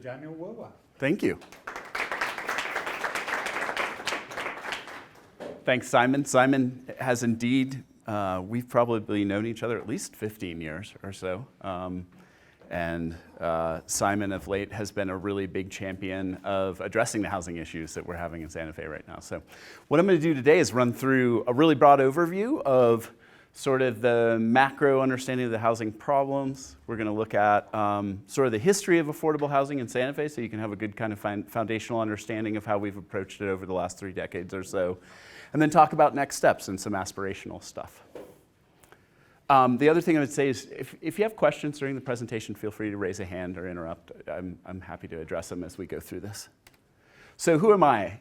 Daniel Werwath. Thank you. Thanks, Simon. Simon has indeed, we've probably known each other at least 15 years or so. Simon of late has been a really big champion of addressing the housing issues that we're having in Santa Fe right now. So what I'm going to do today is run through a really broad overview of sort of the macro understanding of the housing problems. We're going to look at sort of the history of affordable housing in Santa Fe so you can have a good kind of foundational understanding of how we've approached it over the last 3 decades or so. And then talk about next steps and some aspirational stuff. The other thing I would say is if you have questions during the presentation, feel free to raise a hand or interrupt. I'm happy to address them as we go through this. So who am I?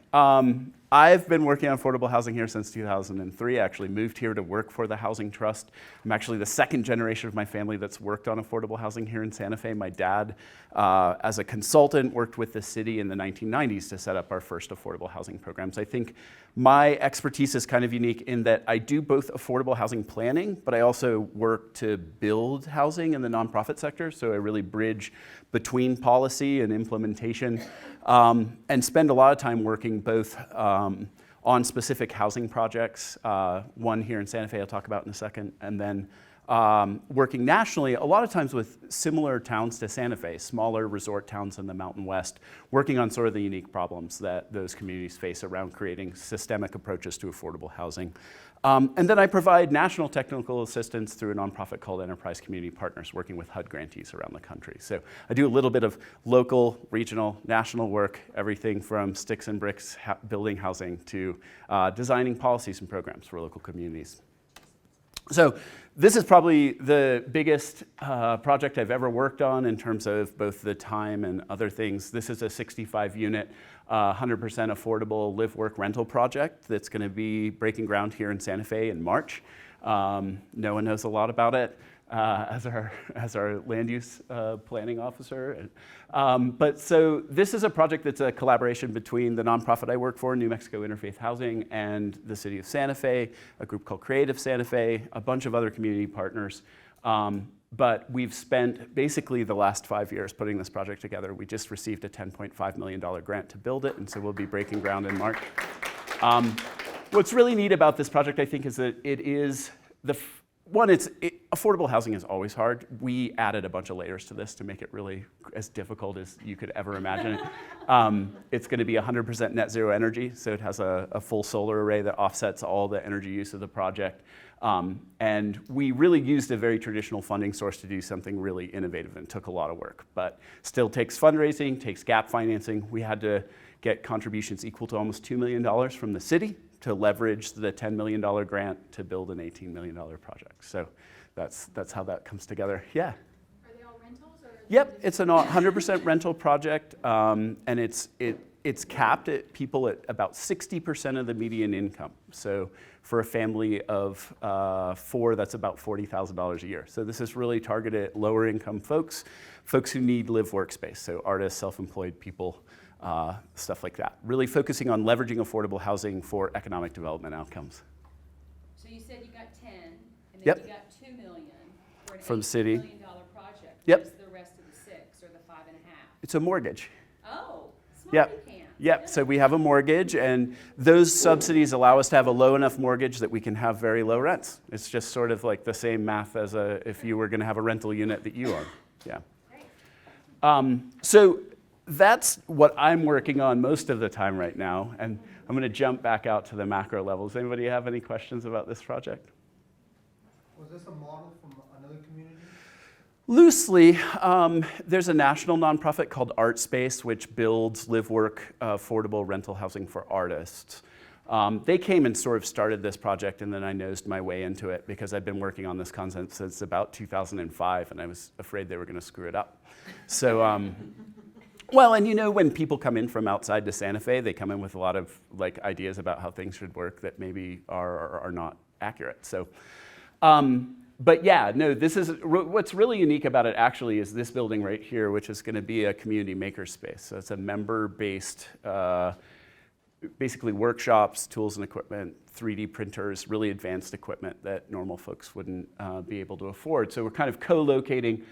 I've been working on affordable housing here since 2003. I actually moved here to work for the Housing Trust. I'm actually the second generation of my family that's worked on affordable housing here in Santa Fe. My dad, as a consultant, worked with the city in the 1990s to set up our first affordable housing programs. I think my expertise is kind of unique in that I do both affordable housing planning, but I also work to build housing in the nonprofit sector. So I really bridge between policy and implementation and spend a lot of time working both on specific housing projects, one here in Santa Fe I'll talk about in a second, and then working nationally, a lot of times with similar towns to Santa Fe, smaller resort towns in the Mountain West, working on sort of the unique problems that those communities face around creating systemic approaches to affordable housing. And then I provide national technical assistance through a nonprofit called Enterprise Community Partners, working with HUD grantees around the country. So I do a little bit of local, regional, national work, everything from sticks and bricks building housing to designing policies and programs for local communities. So this is probably the biggest project I've ever worked on in terms of both the time and other things. This is a 65-unit, 100% affordable live-work rental project that's going to be breaking ground here in Santa Fe in March. No one knows a lot about it as our land use planning officer. But so this is a project that's a collaboration between the nonprofit I work for, New Mexico Interfaith Housing, and the city of Santa Fe, a group called Creative Santa Fe, a bunch of other community partners. But we've spent basically the last 5 years putting this project together. We just received a $10.5 million grant to build it, and so we'll be breaking ground in March. What's really neat about this project, I think, is that it is affordable housing is always hard. We added a bunch of layers to this to make it really as difficult as you could ever imagine it. It's going to be 100% net zero energy, so it has a full solar array that offsets all the energy use of the project. And we really used a very traditional funding source to do something really innovative, and took a lot of work, but still takes fundraising, takes gap financing. We had to get contributions equal to almost $2 million from the city to leverage the $10 million grant to build an $18 million project. So that's how that comes together. Yeah? Are they all rentals? Or Yep, it's a 100% rental project, and it's capped at people at about 60% of the median income. So for a family of 4, that's about $40,000 a year. So this is really targeted at lower income folks who need live workspace, so artists, self-employed people, stuff like that. Really focusing on leveraging affordable housing for economic development outcomes. So you said you got 10, and then Yep. you got $2 million for an From $8 city. million project. Yep. What is the rest of the 6 or the 5.5? It's a mortgage. Oh, smarty Yep. pants. Yep, so we have a mortgage, and those subsidies allow us to have a low enough mortgage that we can have very low rents. It's just sort of like the same math as if you were going to have a rental unit that you own. Yeah. Great. So that's what I'm working on most of the time right now, and I'm going to jump back out to the macro levels. Anybody have any questions about this project? Was this a model from another community? Loosely, there's a national nonprofit called ArtSpace, which builds live-work affordable rental housing for artists. They came and sort of started this project, and then I nosed my way into it because I've been working on this concept since about 2005, and I was afraid they were going to screw it up. So, well, and you know, when people come in from outside to Santa Fe, they come in with a lot of like ideas about how things should work that maybe are not accurate. So. But yeah, no, this is, what's really unique about it actually is this building right here, which is going to be a community makerspace. So it's a member-based, basically workshops, tools and equipment, 3D printers, really advanced equipment that normal folks wouldn't be able to afford. So we're kind of co-locating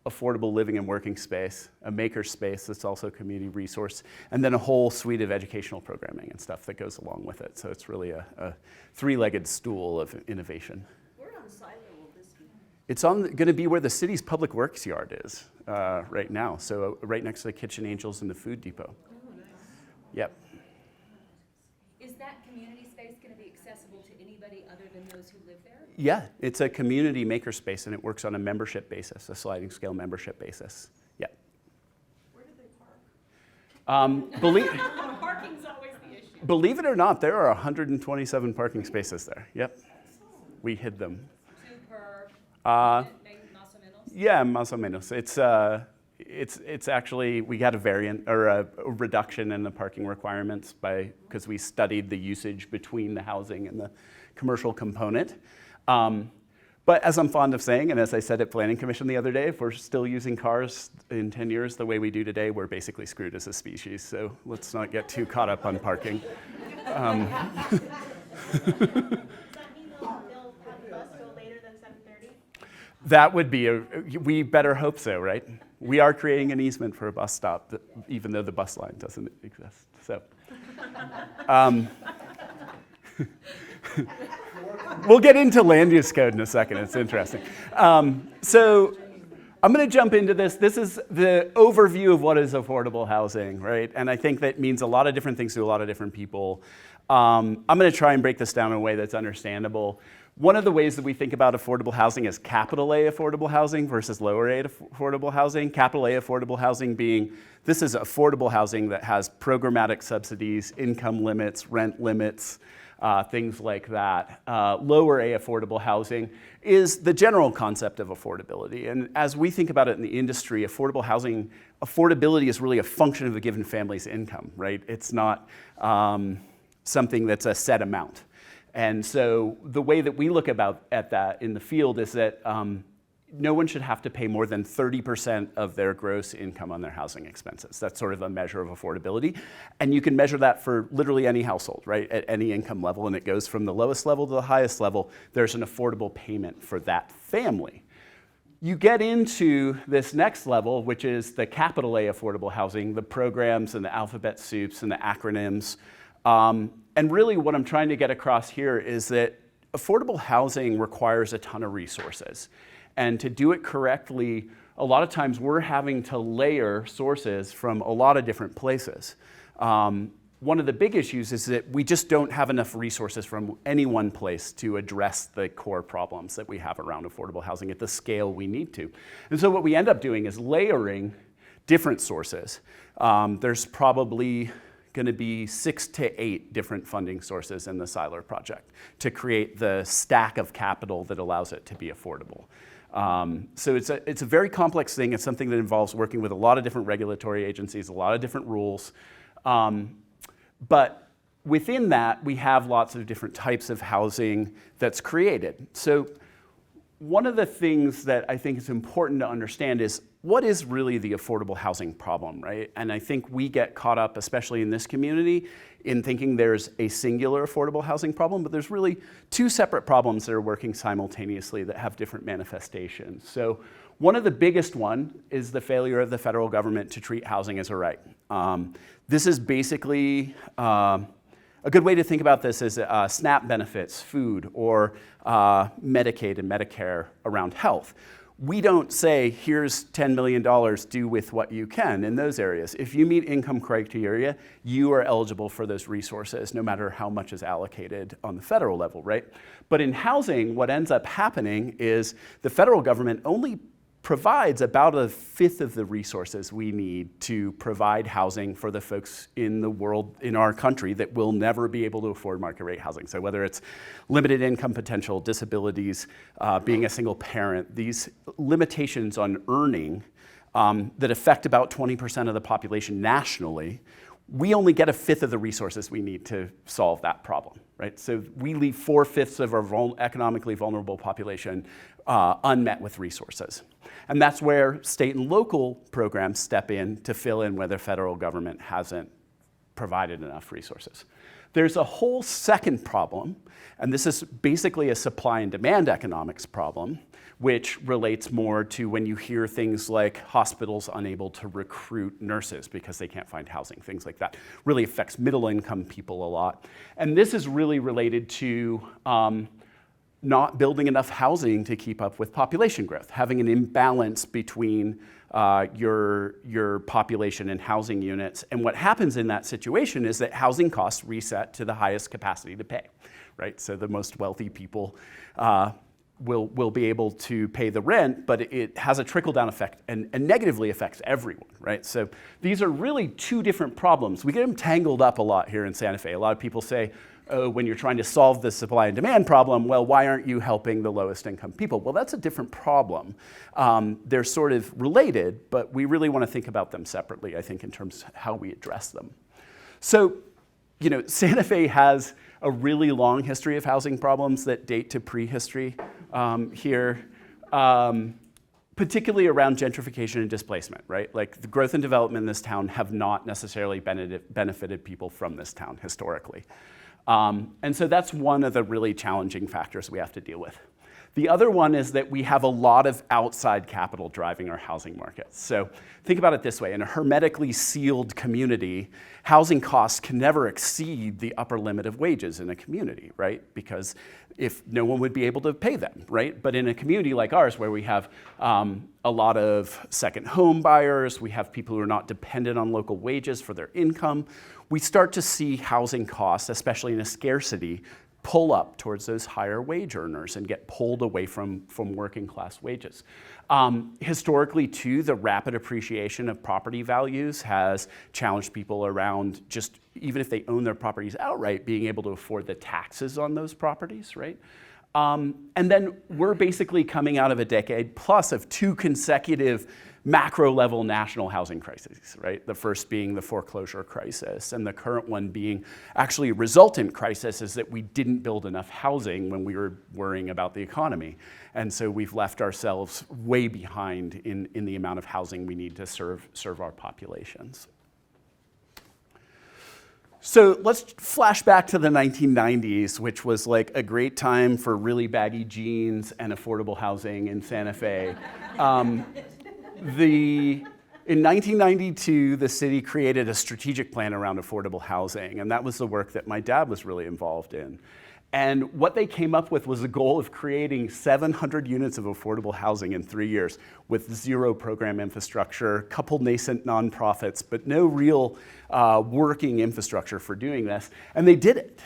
affordable living and working space, a maker space that's also a community resource, and then a whole suite of educational programming and stuff that goes along with it. So it's really a three-legged stool of innovation. Where on Silo will this be? It's going to be where the city's public works yard is right now. So right next to the Kitchen Angels and the Food Depot. Oh, nice. Yep. Is that community space going to be accessible to anybody other than those who live there? Yeah, it's a community makerspace, and it works on a membership basis, a sliding scale membership basis. Yep. Where do they park? Believe Parking's always the issue. Believe it or not, there are 127 parking spaces there. Yep. We hid them. 2 per, Uh, más o menos? Yeah, más o menos. It's actually, we got a variant or a reduction in the parking requirements because we studied the usage between the housing and the commercial component. But as I'm fond of saying, and as I said at Planning Commission the other day, if we're still using cars in 10 years the way we do today, we're basically screwed as a species. So let's not get too caught up on parking. Does that mean they'll have the bus go later than 7:30? That would be we better hope so, right? We are creating an easement for a bus stop, even though the bus line doesn't exist. So, we'll get into land use code in a second. It's interesting. So I'm going to jump into this. This is the overview of what is affordable housing, right? And I think that means a lot of different things to a lot of different people. I'm going to try and break this down in a way that's understandable. One of the ways that we think about affordable housing is capital A affordable housing versus lower A affordable housing. Capital A affordable housing being, this is affordable housing that has programmatic subsidies, income limits, rent limits, things like that. Lower A affordable housing is the general concept of affordability. And as we think about it in the industry, affordable housing, affordability is really a function of a given family's income, right? It's not something that's a set amount. And so the way that we look at that in the field is that no one should have to pay more than 30% of their gross income on their housing expenses. That's sort of a measure of affordability. And you can measure that for literally any household, right, at any income level. And it goes from the lowest level to the highest level. There's an affordable payment for that family. You get into this next level, which is the capital A affordable housing, the programs and the alphabet soups and the acronyms. And really what I'm trying to get across here is that affordable housing requires a ton of resources. And to do it correctly, a lot of times we're having to layer sources from a lot of different places. One of the big issues is that we just don't have enough resources from any one place to address the core problems that we have around affordable housing at the scale we need to. And so what we end up doing is layering different sources. There's probably going to be 6 to 8 different funding sources in the Siler project to create the stack of capital that allows it to be affordable. So it's a very complex thing. It's something that involves working with a lot of different regulatory agencies, a lot of different rules. But within that, we have lots of different types of housing that's created. So one of the things that I think is important to understand is what is really the affordable housing problem, right? And I think we get caught up, especially in this community, in thinking there's a singular affordable housing problem, but there's really 2 separate problems that are working simultaneously that have different manifestations. So one of the biggest one is the failure of the federal government to treat housing as a right. This is basically, a good way to think about this is SNAP benefits, food, or Medicaid and Medicare around health. We don't say, here's $10 million, do with what you can in those areas. If you meet income criteria, you are eligible for those resources, no matter how much is allocated on the federal level, right? But in housing, what ends up happening is the federal government only provides about 1/5 of the resources we need to provide housing for the folks in the world, in our country, that will never be able to afford market rate housing. So whether it's limited income potential, disabilities, being a single parent, these limitations on earning that affect about 20% of the population nationally, we only get 1/5 of the resources we need to solve that problem, right? So we leave 4/5 of our economically vulnerable population unmet with resources. And that's where state and local programs step in to fill in where the federal government hasn't provided enough resources. There's a whole second problem, and this is basically a supply and demand economics problem, which relates more to when you hear things like hospitals unable to recruit nurses because they can't find housing, things like that. Really affects middle income people a lot. And this is really related to not building enough housing to keep up with population growth, having an imbalance between your population and housing units. And what happens in that situation is that housing costs reset to the highest capacity to pay, right? So the most wealthy people will be able to pay the rent, but it has a trickle-down effect and negatively affects everyone, right? So these are really two different problems. We get them tangled up a lot here in Santa Fe. A lot of people say, oh, when you're trying to solve the supply and demand problem, well, why aren't you helping the lowest income people? Well, that's a different problem. They're sort of related, but we really want to think about them separately, I think, in terms of how we address them. So, you know, Santa Fe has a really long history of housing problems that date to prehistory here, particularly around gentrification and displacement, right? Like the growth and development in this town have not necessarily benefited people from this town historically. And so that's one of the really challenging factors we have to deal with. The other one is that we have a lot of outside capital driving our housing markets. So think about it this way. In a hermetically sealed community, housing costs can never exceed the upper limit of wages in a community, right? Because if no one would be able to pay them, right? But in a community like ours where we have a lot of second home buyers, we have people who are not dependent on local wages for their income, we start to see housing costs, especially in a scarcity, pull up towards those higher wage earners and get pulled away from working class wages. Historically, too, the rapid appreciation of property values has challenged people around just, even if they own their properties outright, being able to afford the taxes on those properties, right? And then we're basically coming out of a decade plus of two consecutive macro-level national housing crises, right? The first being the foreclosure crisis, and the current one being actually a resultant crisis is that we didn't build enough housing when we were worrying about the economy. And so we've left ourselves way behind in the amount of housing we need to serve our populations. So let's flash back to the 1990s, which was like a great time for really baggy jeans and affordable housing in Santa Fe. In 1992, the city created a strategic plan around affordable housing, and that was the work that my dad was really involved in. And what they came up with was a goal of creating 700 units of affordable housing in 3 years with zero program infrastructure, a couple nascent nonprofits, but no real working infrastructure for doing this. And they did it.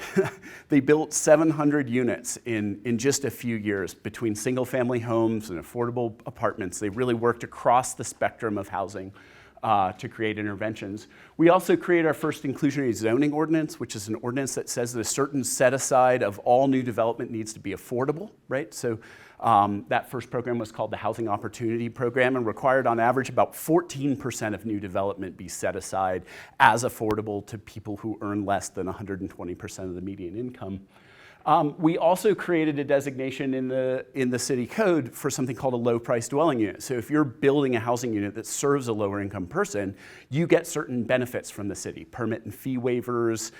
They built 700 units in just a few years between single family homes and affordable apartments. They really worked across the spectrum of housing to create interventions. We also created our first inclusionary zoning ordinance, which is an ordinance that says that a certain set aside of all new development needs to be affordable, right? So that first program was called the Housing Opportunity Program and required on average about 14% of new development be set aside as affordable to people who earn less than 120% of the median income. We also created a designation in the city code for something called a low-price dwelling unit. So if you're building a housing unit that serves a lower-income person, you get certain benefits from the city. Permit and fee waivers.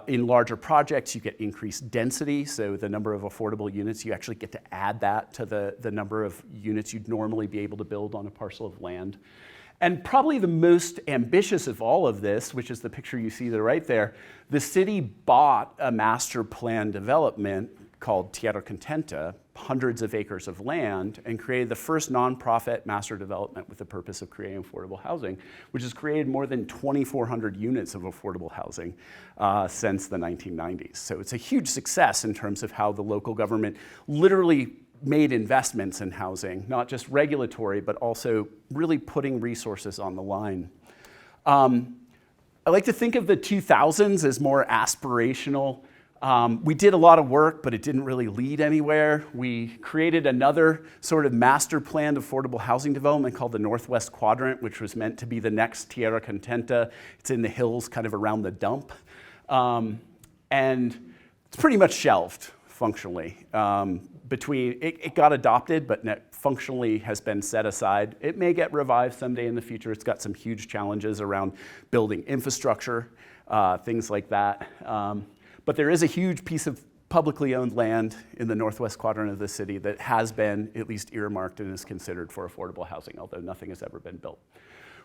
In larger projects, you get increased density. So the number of affordable units, you actually get to add that to the number of units you'd normally be able to build on a parcel of land. And probably the most ambitious of all of this, which is the picture you see right there, the city bought a master plan development called Tierra Contenta, hundreds of acres of land, and created the first nonprofit master development with the purpose of creating affordable housing, which has created more than 2,400 units of affordable housing since the 1990s. So it's a huge success in terms of how the local government literally made investments in housing, not just regulatory, but also really putting resources on the line. I like to think of the 2000s as more aspirational. We did a lot of work, but it didn't really lead anywhere. We created another sort of master planned affordable housing development called the Northwest Quadrant, which was meant to be the next Tierra Contenta. It's in the hills kind of around the dump. And it's pretty much shelved functionally. It got adopted, but functionally has been set aside. It may get revived someday in the future. It's got some huge challenges around building infrastructure. things like that. But there is a huge piece of publicly owned land in the Northwest Quadrant of the city that has been at least earmarked and is considered for affordable housing, although nothing has ever been built.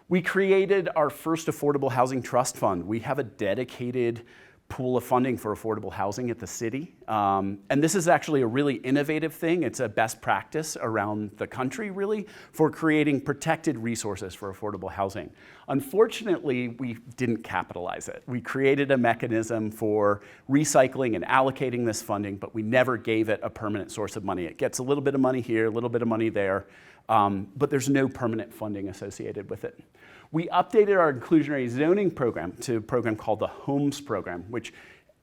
We created our first affordable housing trust fund. We have a dedicated pool of funding for affordable housing at the city. And this is actually a really innovative thing. It's a best practice around the country, really, for creating protected resources for affordable housing. Unfortunately, we didn't capitalize it. We created a mechanism for recycling and allocating this funding, but we never gave it a permanent source of money. It gets a little bit of money here, a little bit of money there, but there's no permanent funding associated with it. We updated our inclusionary zoning program to a program called the Homes Program, which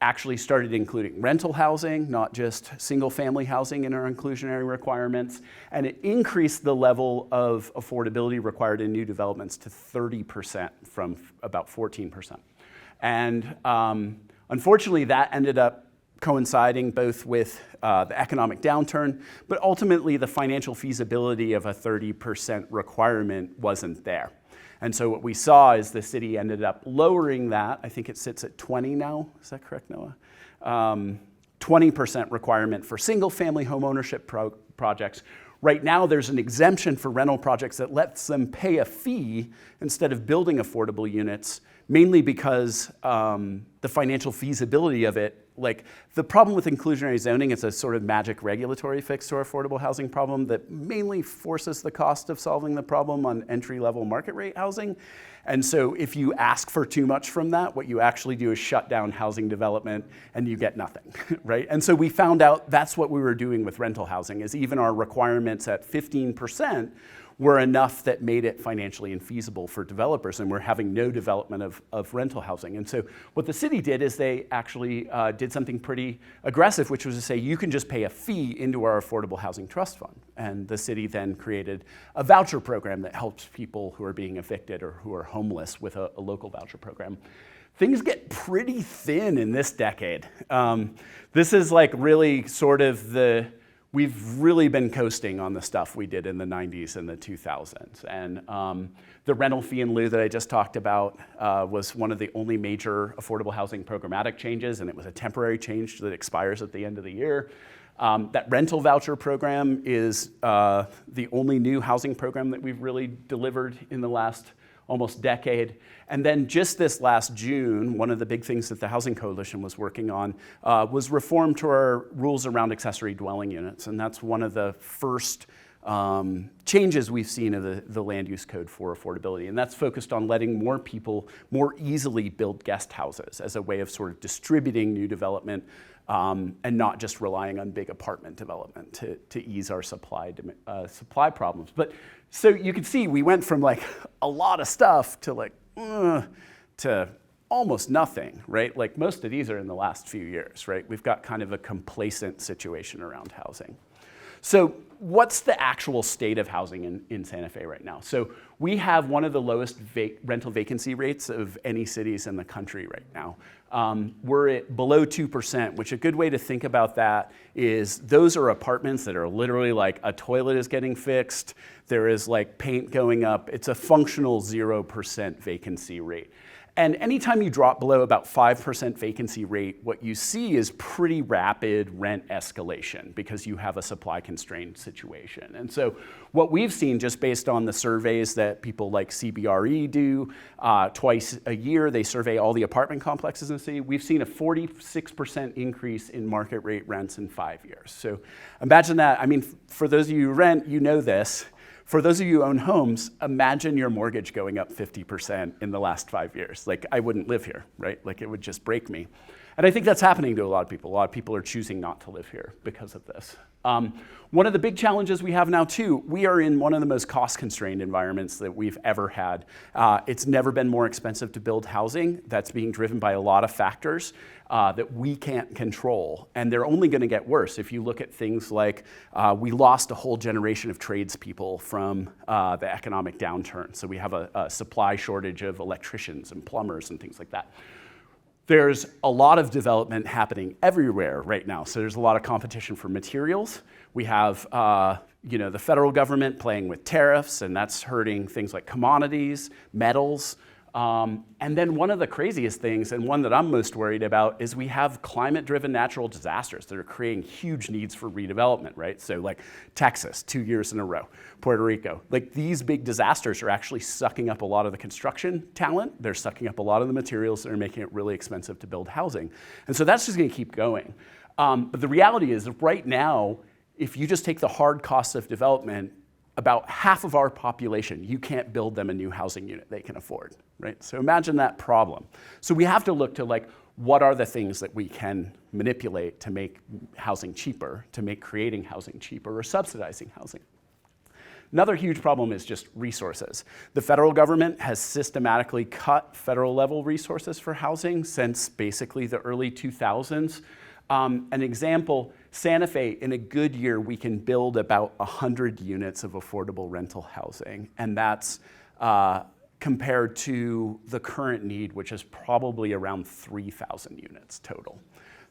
actually started including rental housing, not just single-family housing in our inclusionary requirements, and it increased the level of affordability required in new developments to 30% from about 14%. And unfortunately, that ended up coinciding both with the economic downturn, but ultimately the financial feasibility of a 30% requirement wasn't there. And so what we saw is the city ended up lowering that. I think it sits at 20 now. Is that correct, Noah? 20% requirement for single-family home ownership projects. Right now, there's an exemption for rental projects that lets them pay a fee instead of building affordable units, mainly because the financial feasibility of it. Like, the problem with inclusionary zoning is a sort of magic regulatory fix to our affordable housing problem that mainly forces the cost of solving the problem on entry-level market rate housing. And so if you ask for too much from that, what you actually do is shut down housing development and you get nothing, right? And so we found out that's what we were doing with rental housing, is even our requirements at 15% were enough that made it financially infeasible for developers, and we're having no development of rental housing. And so what the city did is they actually did something pretty aggressive, which was to say you can just pay a fee into our affordable housing trust fund. And the city then created a voucher program that helps people who are being evicted or who are homeless with a local voucher program. Things get pretty thin in this decade. This is like really sort of we've really been coasting on the stuff we did in the 90s and the 2000s. And the rental fee in lieu that I just talked about was one of the only major affordable housing programmatic changes, and it was a temporary change that expires at the end of the year. That rental voucher program is the only new housing program that we've really delivered in the last almost decade. And then just this last June, one of the big things that the Housing Coalition was working on was reform to our rules around accessory dwelling units. And that's one of the first changes we've seen of the land use code for affordability. And that's focused on letting more people more easily build guest houses as a way of sort of distributing new development and not just relying on big apartment development to ease our supply problems. But so you can see we went from like a lot of stuff to to almost nothing, right? Like most of these are in the last few years, right? We've got kind of a complacent situation around housing. So what's the actual state of housing in Santa Fe right now? So we have one of the lowest rental vacancy rates of any cities in the country right now. We're at below 2%, which a good way to think about that is those are apartments that are literally like a toilet is getting fixed, there is like paint going up, it's a functional 0% vacancy rate. And anytime you drop below about 5% vacancy rate, what you see is pretty rapid rent escalation because you have a supply constrained situation. And so what we've seen just based on the surveys that people like CBRE do twice a year, they survey all the apartment complexes in the city, we've seen a 46% increase in market rate rents in 5 years. So imagine that. I mean, for those of you who rent, you know this. For those of you who own homes, imagine your mortgage going up 50% in the last 5 years. Like, I wouldn't live here, right? Like, it would just break me. And I think that's happening to a lot of people. A lot of people are choosing not to live here because of this. One of the big challenges we have now, too, we are in one of the most cost-constrained environments that we've ever had. It's never been more expensive to build housing. That's being driven by a lot of factors that we can't control. And they're only going to get worse. If you look at things like we lost a whole generation of tradespeople from the economic downturn. So we have a supply shortage of electricians and plumbers and things like that. There's a lot of development happening everywhere right now. So there's a lot of competition for materials. We have the federal government playing with tariffs, and that's hurting things like commodities, metals. And then one of the craziest things, and one that I'm most worried about, is we have climate-driven natural disasters that are creating huge needs for redevelopment, right? So like Texas, 2 years in a row, Puerto Rico. Like these big disasters are actually sucking up a lot of the construction talent. They're sucking up a lot of the materials that are making it really expensive to build housing. And so that's just gonna keep going. But the reality is that right now, if you just take the hard costs of development, about half of our population, you can't build them a new housing unit they can afford, right? So imagine that problem. So we have to look to like, what are the things that we can manipulate to make housing cheaper, to make creating housing cheaper or subsidizing housing? Another huge problem is just resources. The federal government has systematically cut federal level resources for housing since basically the early 2000s. An example, Santa Fe, in a good year, we can build about 100 units of affordable rental housing, and that's compared to the current need, which is probably around 3,000 units total.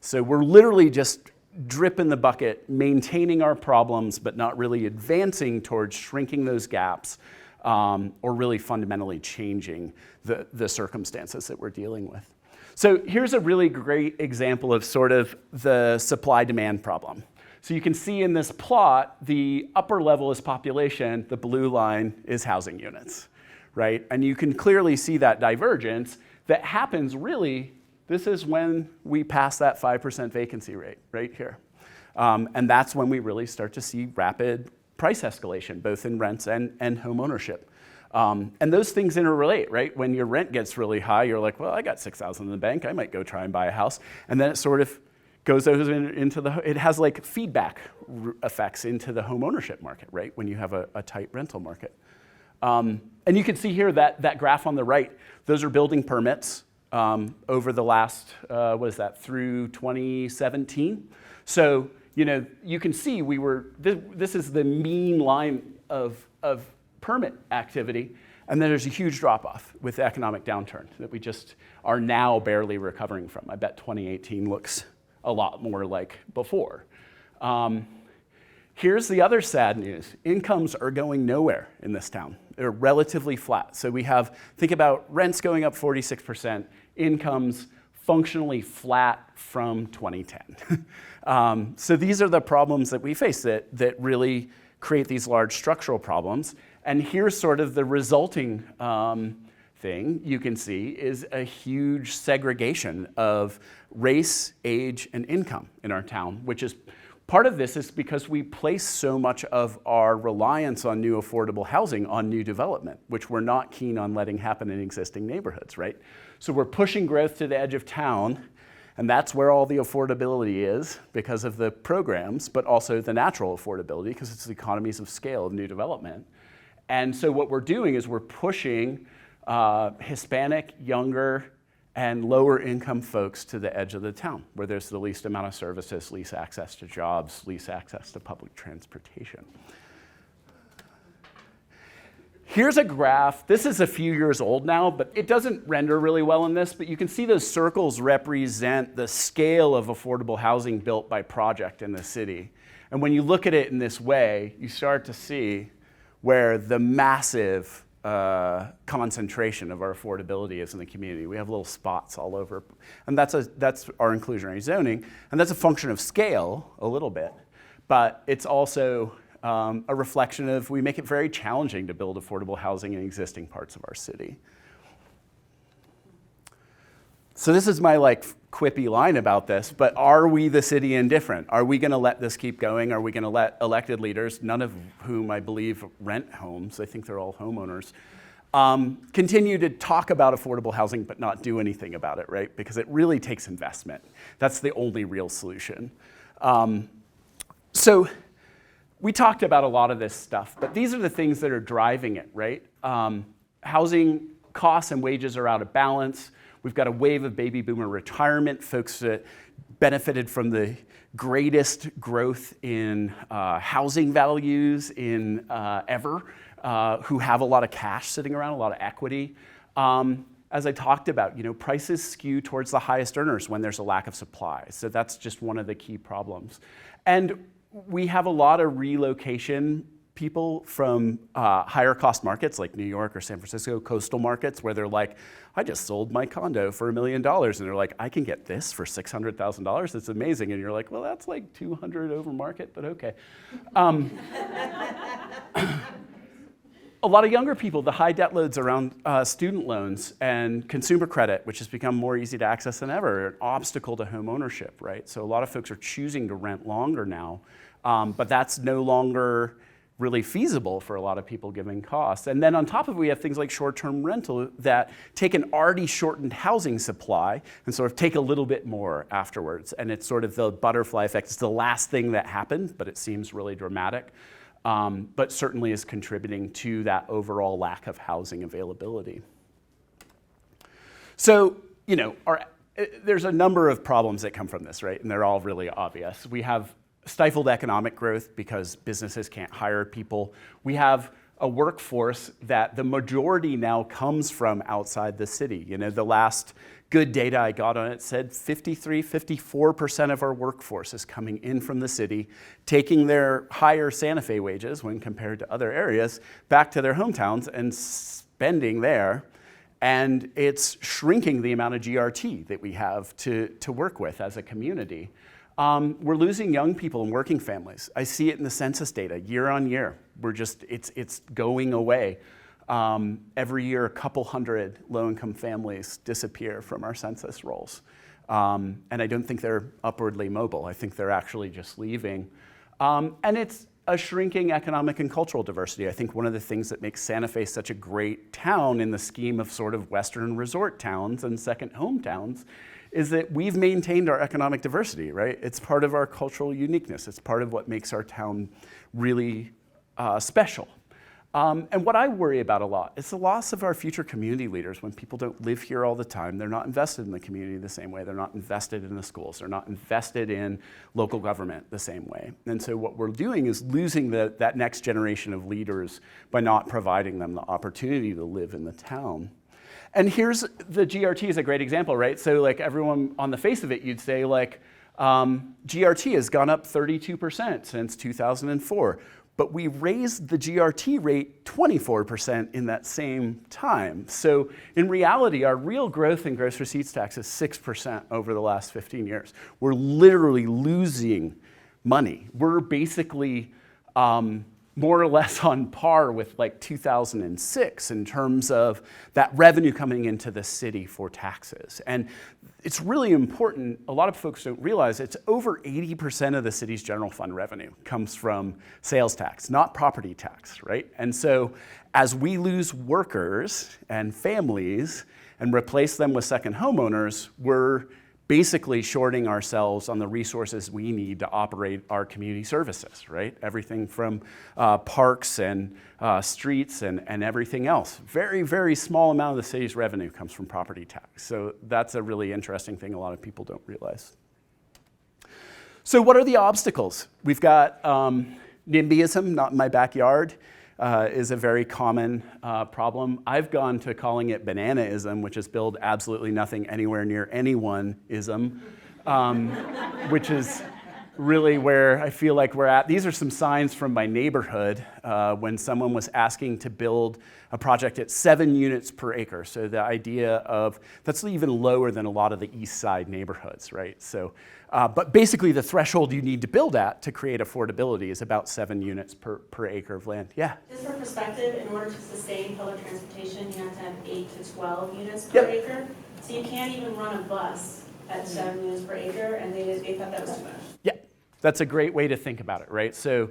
So we're literally just drip in the bucket, maintaining our problems, but not really advancing towards shrinking those gaps or really fundamentally changing the circumstances that we're dealing with. So here's a really great example of sort of the supply-demand problem. So you can see in this plot, the upper level is population, the blue line is housing units, right? And you can clearly see that divergence that happens really, this is when we pass that 5% vacancy rate, right here. And that's when we really start to see rapid price escalation, both in rents and home ownership. And those things interrelate, right? When your rent gets really high, you're like, well, I got $6,000 in the bank, I might go try and buy a house. And then it sort of goes into it has like feedback effects into the home ownership market, right? When you have a tight rental market. And you can see here that graph on the right, those are building permits over the last, through 2017. So, you can see this is the mean line of permit activity, and then there's a huge drop-off with the economic downturn that we just are now barely recovering from. I bet 2018 looks a lot more like before. Here's the other sad news. Incomes are going nowhere in this town. They're relatively flat. So think about rents going up 46%, incomes functionally flat from 2010. So these are the problems that we face that really create these large structural problems. And here's sort of the resulting thing you can see is a huge segregation of race, age, and income in our town, which is part of this is because we place so much of our reliance on new affordable housing on new development, which we're not keen on letting happen in existing neighborhoods, right? So we're pushing growth to the edge of town, and that's where all the affordability is because of the programs, but also the natural affordability because it's the economies of scale of new development. And so what we're doing is we're pushing Hispanic, younger, and lower income folks to the edge of the town where there's the least amount of services, least access to jobs, least access to public transportation. Here's a graph. This is a few years old now, but it doesn't render really well in this, but you can see those circles represent the scale of affordable housing built by project in the city. And when you look at it in this way, you start to see where the massive concentration of our affordability is in the community. We have little spots all over, and that's our inclusionary zoning, and that's a function of scale a little bit, but it's also a reflection of we make it very challenging to build affordable housing in existing parts of our city. So this is my quippy line about this, but are we the city indifferent? Are we gonna let this keep going? Are we gonna let elected leaders, none of whom I believe rent homes, I think they're all homeowners, continue to talk about affordable housing but not do anything about it, right? Because it really takes investment. That's the only real solution. So we talked about a lot of this stuff, but these are the things that are driving it, right? Housing costs and wages are out of balance. We've got a wave of baby boomer retirement, folks that benefited from the greatest growth in housing values in ever, who have a lot of cash sitting around, a lot of equity. As I talked about, prices skew towards the highest earners when there's a lack of supply. So that's just one of the key problems. And we have a lot of relocation people from higher cost markets like New York or San Francisco, coastal markets, where they're like, I just sold my condo for $1 million. And they're like, I can get this for $600,000. It's amazing. And you're like, well, that's like 200 over market, but okay. A lot of younger people, the high debt loads around student loans and consumer credit, which has become more easy to access than ever, are an obstacle to home ownership, right? So a lot of folks are choosing to rent longer now, but that's no longer really feasible for a lot of people given costs. And then on top of it, we have things like short-term rental that take an already shortened housing supply and sort of take a little bit more afterwards. And it's sort of the butterfly effect. It's the last thing that happened, but it seems really dramatic. But certainly is contributing to that overall lack of housing availability. So, you know, there's a number of problems that come from this, right? And they're all really obvious. We have stifled economic growth because businesses can't hire people. We have a workforce that the majority now comes from outside the city. You know, the last good data I got on it said 54% of our workforce is coming in from the city, taking their higher Santa Fe wages when compared to other areas back to their hometowns and spending there. And it's shrinking the amount of GRT that we have to work with as a community. We're losing young people and working families. I see it in the census data year on year. It's going away. Every year, a couple hundred low-income families disappear from our census rolls. And I don't think they're upwardly mobile. I think they're actually just leaving. And it's a shrinking economic and cultural diversity. I think one of the things that makes Santa Fe such a great town in the scheme of sort of Western resort towns and second hometowns is that we've maintained our economic diversity, right? It's part of our cultural uniqueness. It's part of what makes our town really special. And what I worry about a lot is the loss of our future community leaders when people don't live here all the time. They're not invested in the community the same way. They're not invested in the schools. They're not invested in local government the same way. And so what we're doing is losing that next generation of leaders by not providing them the opportunity to live in the town. And here's the GRT is a great example, right? So like everyone on the face of it, you'd say like GRT has gone up 32% since 2004. But we raised the GRT rate 24% in that same time. So in reality, our real growth in gross receipts tax is 6% over the last 15 years. We're literally losing money. We're basically more or less on par with like 2006 in terms of that revenue coming into the city for taxes. And it's really important, a lot of folks don't realize it's over 80% of the city's general fund revenue comes from sales tax, not property tax, right? And so as we lose workers and families and replace them with second homeowners, we're basically shorting ourselves on the resources we need to operate our community services, right? Everything from parks and streets and everything else. Very, very small amount of the city's revenue comes from property tax. So that's a really interesting thing a lot of people don't realize. So what are the obstacles? We've got NIMBYism, not in my backyard, is a very common problem. I've gone to calling it bananaism, which is build absolutely nothing anywhere near anyone-ism, which is really where I feel like we're at. These are some signs from my neighborhood when someone was asking to build a project at 7 units per acre. So the idea of, that's even lower than a lot of the east side neighborhoods, right? So, but basically the threshold you need to build at to create affordability is about 7 units per acre of land. Yeah? Just for perspective, in order to sustain public transportation, you have to have 8 to 12 units per acre. So you can't even run a bus at 7 units per acre, and they thought that was too much. Yeah, that's a great way to think about it, right? So,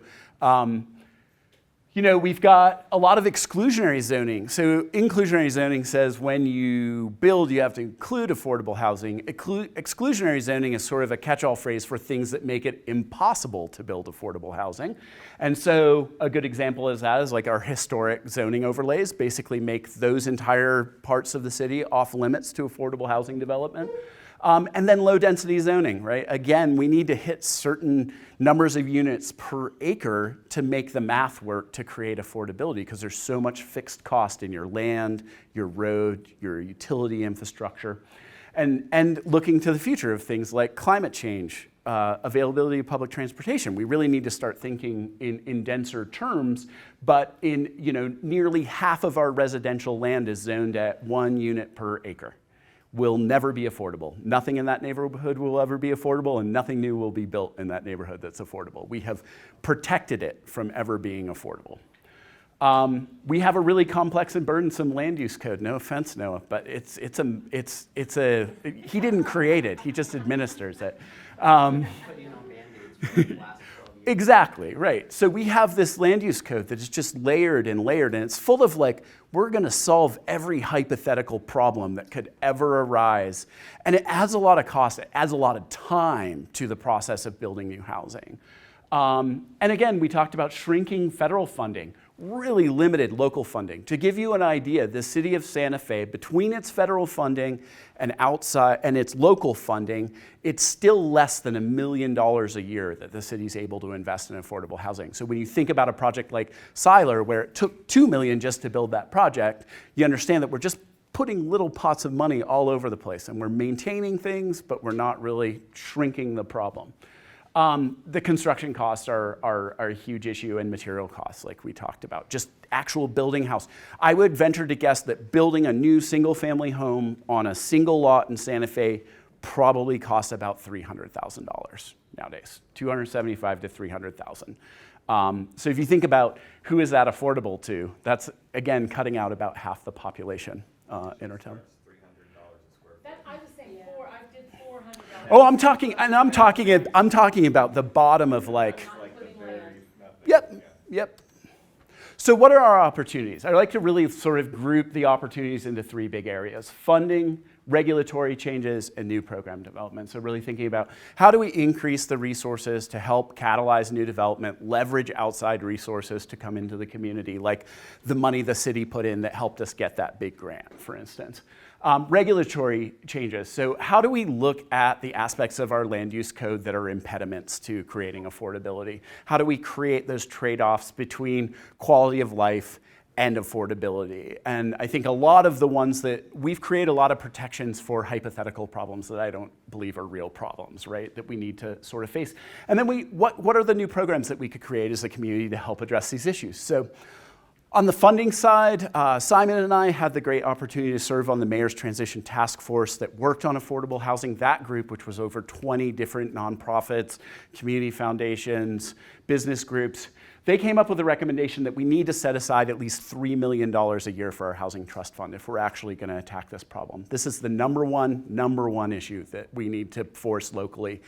you know, we've got a lot of exclusionary zoning. So inclusionary zoning says when you build, you have to include affordable housing. Exclusionary zoning is sort of a catch-all phrase for things that make it impossible to build affordable housing. And so a good example of that is like our historic zoning overlays basically make those entire parts of the city off limits to affordable housing development. And then low density zoning, right? Again, we need to hit certain numbers of units per acre to make the math work to create affordability because there's so much fixed cost in your land, your road, your utility infrastructure. And looking to the future of things like climate change, availability of public transportation. We really need to start thinking in denser terms, but nearly half of our residential land is zoned at 1 unit per acre. Will never be affordable. Nothing in that neighborhood will ever be affordable, and nothing new will be built in that neighborhood that's affordable. We have protected it from ever being affordable. We have a really complex and burdensome land use code. No offense, Noah, but he didn't create it. He just administers it. Exactly, right. So we have this land use code that is just layered and layered, and it's full of we're going to solve every hypothetical problem that could ever arise. And it adds a lot of cost, it adds a lot of time to the process of building new housing. And again, we talked about shrinking federal funding, really limited local funding. To give you an idea, the city of Santa Fe, between its federal funding and its local funding, it's still less than $1 million a year that the city's able to invest in affordable housing. So when you think about a project like Siler, where it took $2 million just to build that project, you understand that we're just putting little pots of money all over the place, and we're maintaining things, but we're not really shrinking the problem. The construction costs are a huge issue, and material costs, like we talked about. Just actual building house. I would venture to guess that building a new single-family home on a single lot in Santa Fe probably costs about $300,000 nowadays, $275,000 to $300,000. So if you think about who is that affordable to, that's again cutting out about half the population in our town. I was saying I did $400. Oh, I'm talking about the bottom of Yep. So what are our opportunities? I like to really sort of group the opportunities into 3 big areas: funding, regulatory changes, and new program development. So really thinking about how do we increase the resources to help catalyze new development, leverage outside resources to come into the community, like the money the city put in that helped us get that big grant, for instance. Regulatory changes. So how do we look at the aspects of our land use code that are impediments to creating affordability? How do we create those trade-offs between quality of life and affordability? And I think a lot of the ones that we've created a lot of protections for hypothetical problems that I don't believe are real problems, right? That we need to sort of face. And then what are the new programs that we could create as a community to help address these issues? So on the funding side, Simon and I had the great opportunity to serve on the Mayor's Transition Task Force that worked on affordable housing. That group, which was over 20 different nonprofits, community foundations, business groups, they came up with a recommendation that we need to set aside at least $3 million a year for our housing trust fund if we're actually going to attack this problem. This is the number one issue that we need to force locally.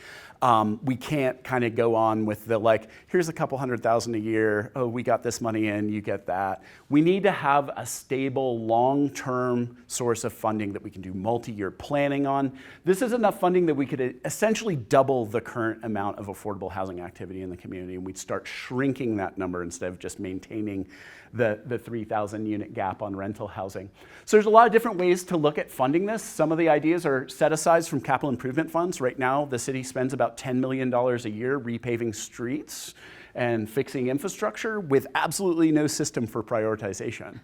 We can't kind of go on with the here's a couple $100,000 a year, oh, we got this money in, you get that. We need to have a stable, long-term source of funding that we can do multi-year planning on. This is enough funding that we could essentially double the current amount of affordable housing activity in the community, and we'd start shrinking that number instead of just maintaining the 3,000 unit gap on rental housing. So there's a lot of different ways to look at funding this. Some of the ideas are set aside from capital improvement funds. Right now, the city spends about $10 million a year repaving streets and fixing infrastructure with absolutely no system for prioritization.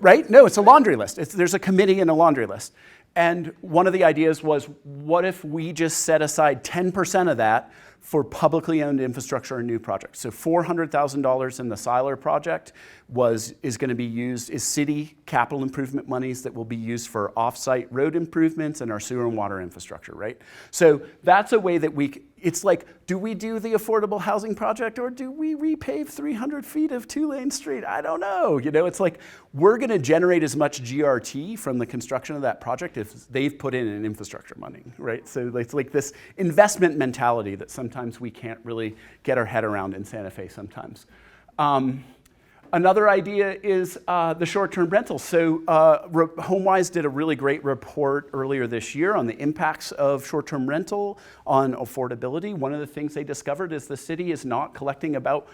Right? No, it's a laundry list. There's a committee and a laundry list. And one of the ideas was, what if we just set aside 10% of that for publicly owned infrastructure and new projects? So $400,000 in the Siler project is going to be used, is city capital improvement monies that will be used for off-site road improvements and our sewer and water infrastructure, right? So that's a way that it's like, do we do the affordable housing project or do we repave 300 feet of 2-lane street? I don't know. It's like, we're going to generate as much GRT from the construction of that project if they've put in an infrastructure money, right? So it's like this investment mentality that sometimes we can't really get our head around in Santa Fe sometimes. Another idea is the short-term rental. So HomeWise did a really great report earlier this year on the impacts of short-term rental on affordability. One of the things they discovered is the city is not collecting about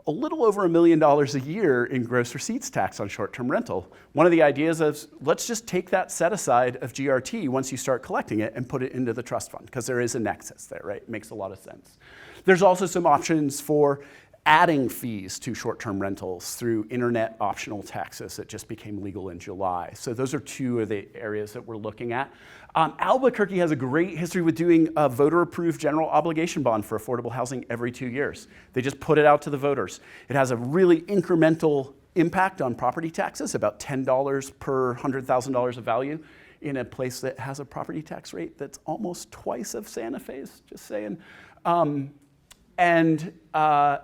a little over $1 million a year in gross receipts tax on short-term rental. One of the ideas is, let's just take that set aside of GRT once you start collecting it and put it into the trust fund, because there is a nexus there, right? It makes a lot of sense. There's also some options for adding fees to short-term rentals through internet optional taxes that just became legal in July. So those are two of the areas that we're looking at. Albuquerque has a great history with doing a voter-approved general obligation bond for affordable housing every 2 years. They just put it out to the voters. It has a really incremental impact on property taxes, about $10 per $100,000 of value in a place that has a property tax rate that's almost twice of Santa Fe's, just saying. And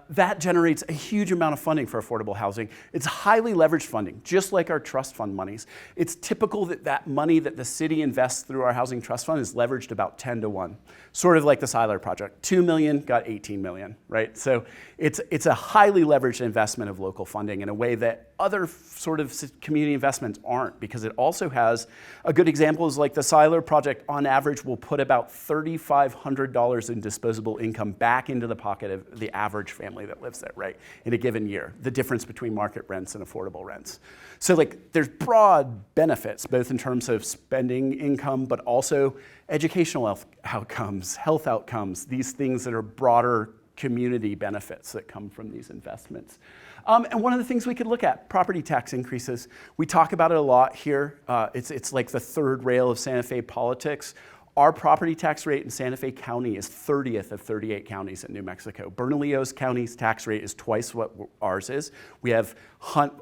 that generates a huge amount of funding for affordable housing. It's highly leveraged funding, just like our trust fund monies. It's typical that that money that the city invests through our housing trust fund is leveraged about 10 to 1, sort of like the Siler project. 2 million got 18 million, right? So it's a highly leveraged investment of local funding in a way that other sort of community investments aren't, because it also has a good example is like the Siler project on average will put about $3,500 in disposable income back into the pocket of the average family that lives there, right, in a given year, the difference between market rents and affordable rents. So like there's broad benefits, both in terms of spending income, but also educational outcomes, health outcomes, these things that are broader community benefits that come from these investments. And one of the things we could look at, property tax increases. We talk about it a lot here. It's like the third rail of Santa Fe politics. Our property tax rate in Santa Fe County is 30th of 38 counties in New Mexico. Bernalillo's county's tax rate is twice what ours is. We have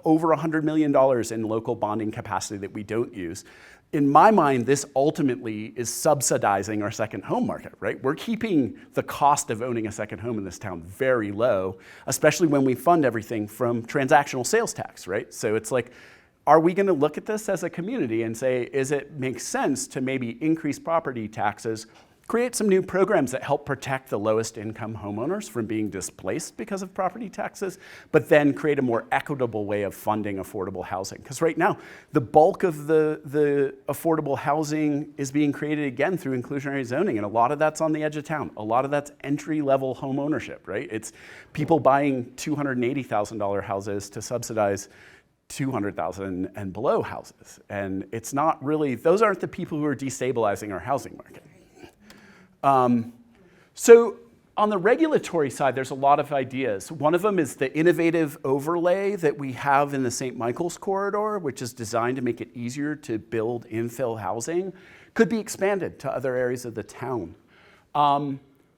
over $100 million in local bonding capacity that we don't use. In my mind, this ultimately is subsidizing our second home market, right? We're keeping the cost of owning a second home in this town very low, especially when we fund everything from transactional sales tax, right? So it's like, are we going to look at this as a community and say, is it makes sense to maybe increase property taxes, create some new programs that help protect the lowest income homeowners from being displaced because of property taxes, but then create a more equitable way of funding affordable housing? Because right now, the bulk of the affordable housing is being created again through inclusionary zoning, and a lot of that's on the edge of town. A lot of that's entry-level home ownership, right? It's people buying $280,000 houses to subsidize $200,000 and below houses. And it's not really, those aren't the people who are destabilizing our housing market. So on the regulatory side, there's a lot of ideas. One of them is the innovative overlay that we have in the St. Michael's corridor, which is designed to make it easier to build infill housing, could be expanded to other areas of the town.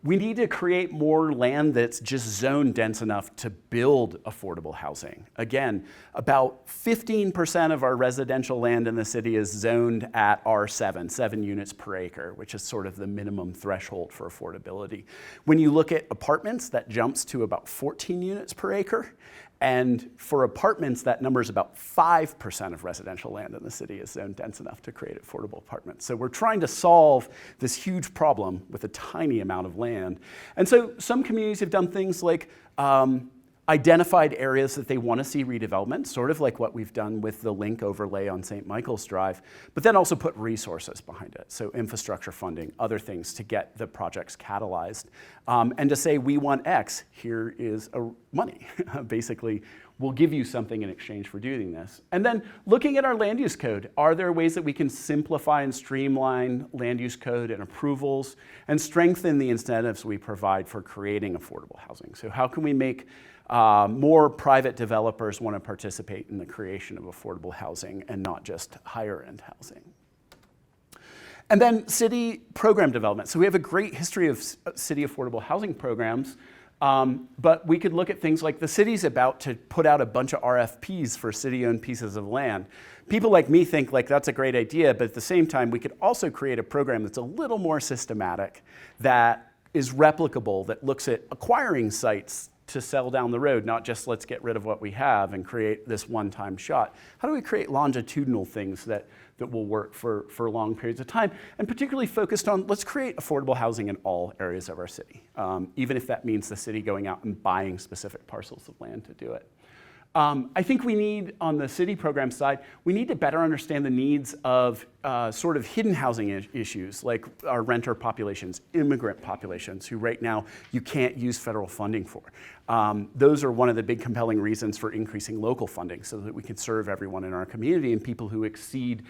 We need to create more land that's just zone dense enough to build affordable housing. Again, about 15% of our residential land in the city is zoned at R7, 7 units per acre, which is sort of the minimum threshold for affordability. When you look at apartments, that jumps to about 14 units per acre. And for apartments, that number is about 5% of residential land in the city is zone dense enough to create affordable apartments. So we're trying to solve this huge problem with a tiny amount of land. And so some communities have done things like identified areas that they want to see redevelopment, sort of like what we've done with the link overlay on St. Michael's Drive, but then also put resources behind it. So infrastructure funding, other things to get the projects catalyzed. And to say, we want X, here is money. Basically, we'll give you something in exchange for doing this. And then looking at our land use code, are there ways that we can simplify and streamline land use code and approvals and strengthen the incentives we provide for creating affordable housing? So how can we make more private developers want to participate in the creation of affordable housing and not just higher end housing? And then city program development. So we have a great history of city affordable housing programs, but we could look at things like the city's about to put out a bunch of RFPs for city-owned pieces of land. People like me think like that's a great idea, but at the same time, we could also create a program that's a little more systematic, that is replicable, that looks at acquiring sites to sell down the road, not just let's get rid of what we have and create this one-time shot. How do we create longitudinal things that will work for long periods of time, and particularly focused on let's create affordable housing in all areas of our city, even if that means the city going out and buying specific parcels of land to do it. I think we need, on the city program side, we need to better understand the needs of sort of hidden housing issues, like our renter populations, immigrant populations, who right now you can't use federal funding for. Those are one of the big compelling reasons for increasing local funding so that we can serve everyone in our community and people who exceed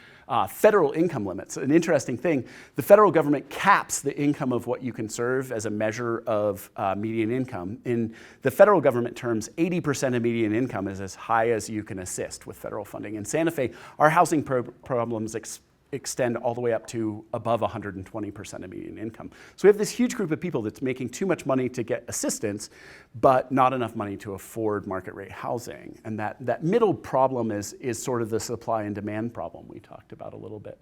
federal income limits. An interesting thing, the federal government caps the income of what you can serve as a measure of median income. In the federal government terms, 80% of median income is as high as you can assist with federal funding. In Santa Fe, our housing problems extend all the way up to above 120% of median income. So we have this huge group of people that's making too much money to get assistance, but not enough money to afford market rate housing. And that middle problem is sort of the supply and demand problem we talked about a little bit.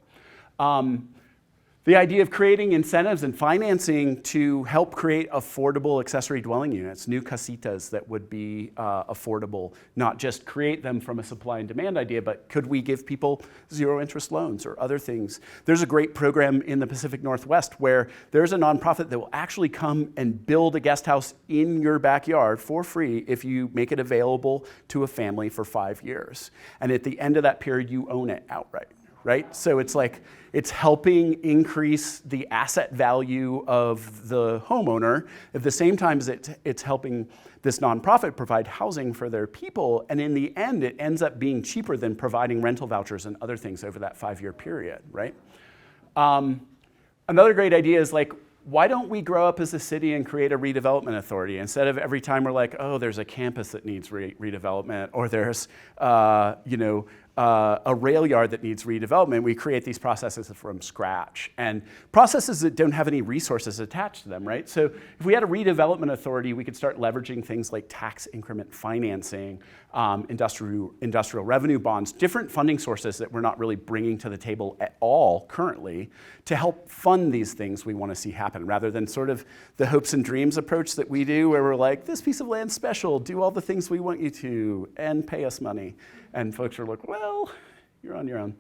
The idea of creating incentives and financing to help create affordable accessory dwelling units, new casitas that would be affordable, not just create them from a supply and demand idea, but could we give people zero interest loans or other things? There's a great program in the Pacific Northwest where there's a nonprofit that will actually come and build a guest house in your backyard for free if you make it available to a family for 5 years. And at the end of that period, you own it outright. Right? So it's helping increase the asset value of the homeowner at the same time as it's helping this nonprofit provide housing for their people. And in the end, it ends up being cheaper than providing rental vouchers and other things over that 5-year period, right? Another great idea is why don't we grow up as a city and create a redevelopment authority instead of every time we're like, oh, there's a campus that needs redevelopment, or there's a rail yard that needs redevelopment. We create these processes from scratch, and processes that don't have any resources attached to them, right? So if we had a redevelopment authority, we could start leveraging things like tax increment financing, industrial revenue bonds, different funding sources that we're not really bringing to the table at all currently to help fund these things we want to see happen, rather than sort of the hopes and dreams approach that we do, where we're like, this piece of land's special, do all the things we want you to, and pay us money. And folks are like, well, you're on your own.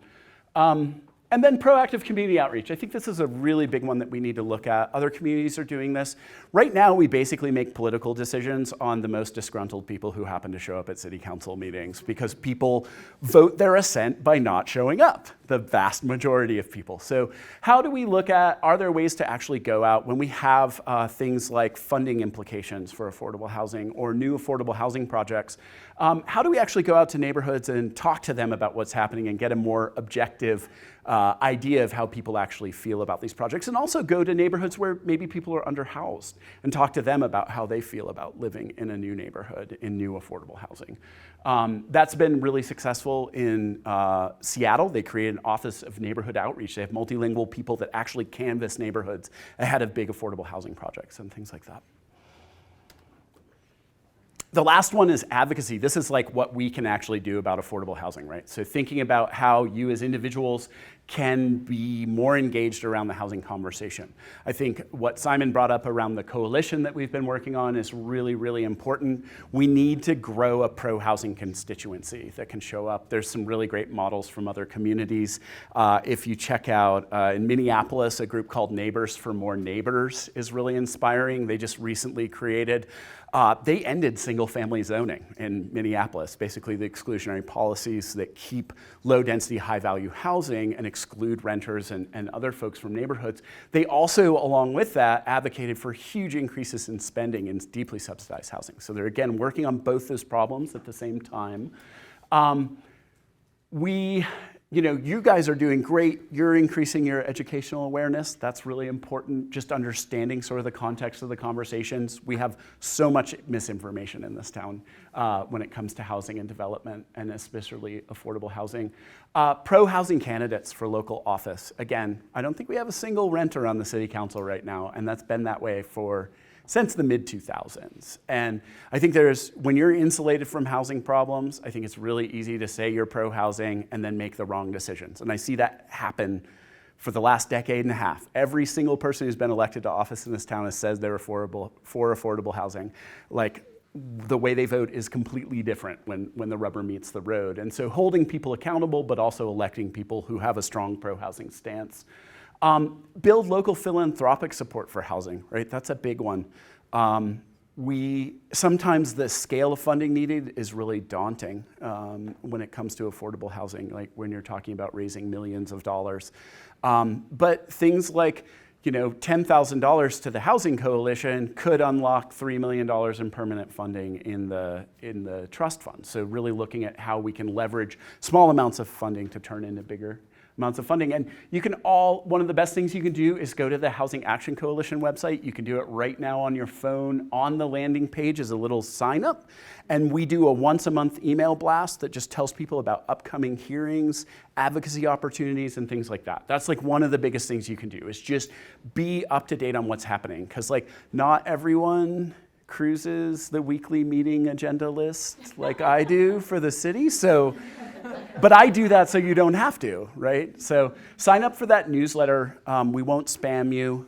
And then proactive community outreach. I think this is a really big one that we need to look at. Other communities are doing this. Right now, we basically make political decisions on the most disgruntled people who happen to show up at city council meetings, because people vote their assent by not showing up, the vast majority of people. So how do we look at, are there ways to actually go out when we have things like funding implications for affordable housing or new affordable housing projects? How do we actually go out to neighborhoods and talk to them about what's happening and get a more objective idea of how people actually feel about these projects, and also go to neighborhoods where maybe people are underhoused and talk to them about how they feel about living in a new neighborhood in new affordable housing. That's been really successful in Seattle. They created an Office of Neighborhood Outreach. They have multilingual people that actually canvass neighborhoods ahead of big affordable housing projects and things like that. The last one is advocacy. This is like what we can actually do about affordable housing, right? So thinking about how you as individuals can be more engaged around the housing conversation. I think what Simon brought up around the coalition that we've been working on is really, really important. We need to grow a pro-housing constituency that can show up. There's some really great models from other communities. If you check out in Minneapolis, a group called Neighbors for More Neighbors is really inspiring. They just recently created they ended single-family zoning in Minneapolis, basically the exclusionary policies that keep low-density, high-value housing and exclude renters and other folks from neighborhoods. They also, along with that, advocated for huge increases in spending in deeply subsidized housing. So they're, again, working on both those problems at the same time. You guys are doing great. You're increasing your educational awareness. That's really important, just understanding sort of the context of the conversations. We have so much misinformation in this town when it comes to housing and development, and especially affordable housing. Pro-housing candidates for local office. Again, I don't think we have a single renter on the city council right now, and that's been that way since the mid-2000s. And I think when you're insulated from housing problems, I think it's really easy to say you're pro-housing and then make the wrong decisions. And I see that happen for the last decade and a half. Every single person who's been elected to office in this town has said they're for affordable housing. Like, the way they vote is completely different when the rubber meets the road. And so holding people accountable, but also electing people who have a strong pro-housing stance. Build local philanthropic support for housing, right? That's a big one. sometimes the scale of funding needed is really daunting when it comes to affordable housing, like when you're talking about raising millions of dollars. But things like, $10,000 to the Housing Coalition could unlock $3 million in permanent funding in the trust fund. So really looking at how we can leverage small amounts of funding to turn into bigger amounts of funding. And one of the best things you can do is go to the Housing Action Coalition website. You can do it right now on your phone. On the landing page is a little sign up. And we do a once a month email blast that just tells people about upcoming hearings, advocacy opportunities, and things like that. That's like one of the biggest things you can do is just be up to date on what's happening. Because not everyone cruises the weekly meeting agenda list like I do for the city. But I do that so you don't have to, right? So sign up for that newsletter. We won't spam you.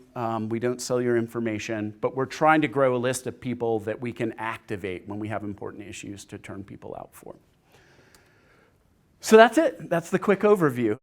We don't sell your information, but we're trying to grow a list of people that we can activate when we have important issues to turn people out for. So that's it. That's the quick overview.